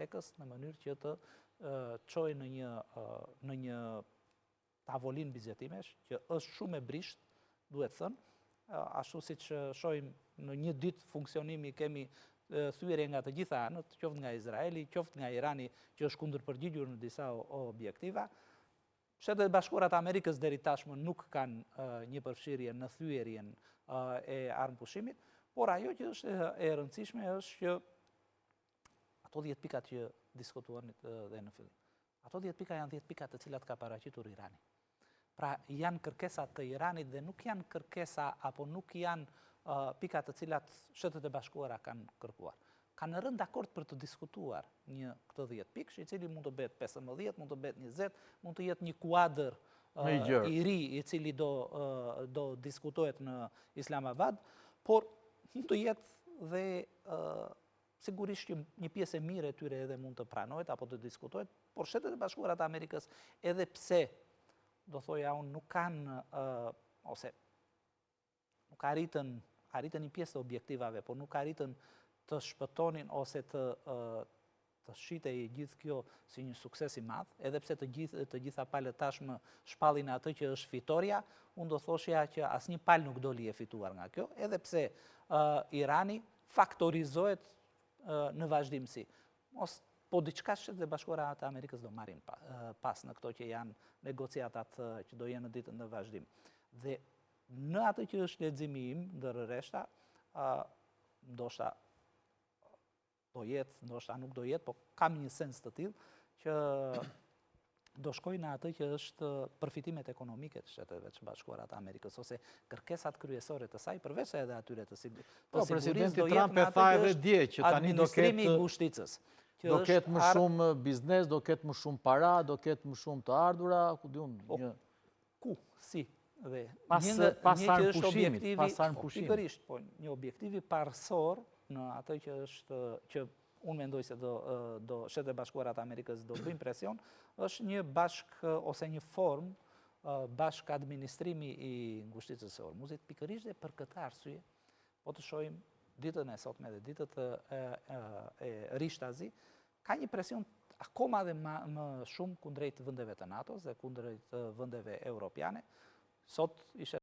tekës në mënyrë që të çojë në një tavolinë bizjetimesh që është shumë e brisht, duhet thënë, ashtu siç shohim në një ditë funksionimi kemi thyerje nga të gjitha anët, qoftë nga Izraeli, qoftë nga Irani, që është kundërpërgjigjur në disa objektiva. Shtetet e Bashkuara të Amerikës deri tashmë nuk kanë një përfshirje në thyerjen e armëpushimit, por ajo që është e rëndësishme është që ato 10 pikat që diskutuanit dhe në fillim. Ato 10 pika janë 10 pikat të cilat ka paraqitur Irani. Pra janë kërkesa të Iranit dhe nuk janë kërkesa apo nuk janë pikat të cilat Shtetet e Bashkuara kanë kërkuar. Kanë rënë dakord për të diskutuar këto 10 pikë, i cili mund të bëhet 15, mund të bëhet 20, mund të jetë një kuadër i ri i cili do diskutohet në Islamabad, por mund të jetë dhe sigurisht që një pjesë e mirë e tyre edhe mund të pranohet apo të diskutohet, por Shtetet e Bashkuara të Amerikës edhe pse do thoja unë nuk kanë ose nuk arritën një pjesë të objektivave, por nuk arritën të shpëtonin ose të shitej gjithë kjo si një sukses i madh, edhe pse të gjitha palët tashmë shpallin atë që është fitoria, unë do thoshja që asnjë palë nuk doli e fituar nga kjo, edhe pse Irani faktorizohet në vazhdimsi. Po diçka Shtetet e Bashkuara të Amerikës do marrin pas në këto që janë negociatat që do jenë në ditën në vazhdim. Dhe në atë që është leximi im, ndër rreshta, ndoshta do jetë, ndoshta nuk do jetë, po kam një sens të tillë që do shkoj në atë që është përfitimet ekonomike të Shteteve të Bashkuara të Amerikës, ose kërkesat kryesore të saj, përveç edhe atyre të sigurisë. Po, presidenti Trump e tha edhe dje që tani do ketë më shumë biznes, do ketë më shumë para, do ketë më shumë të ardhura, ku diun. Ku, si? Pas armëpushimit, pikërisht, po një objektivi parësor në atë që është që unë mendoj se do Shtetet e Bashkuara të Amerikës do bëjnë presion, është një ose një formë bashk administrimi i ngushticës së Hormuzit, pikërisht dhe për këtë arsye, po të shohim ditën e sotme dhe ditët e rishtazi, ka një presion akoma dhe më shumë kundrejt vendeve të NATO-s dhe kundrejt vendeve europiane. Sot ishte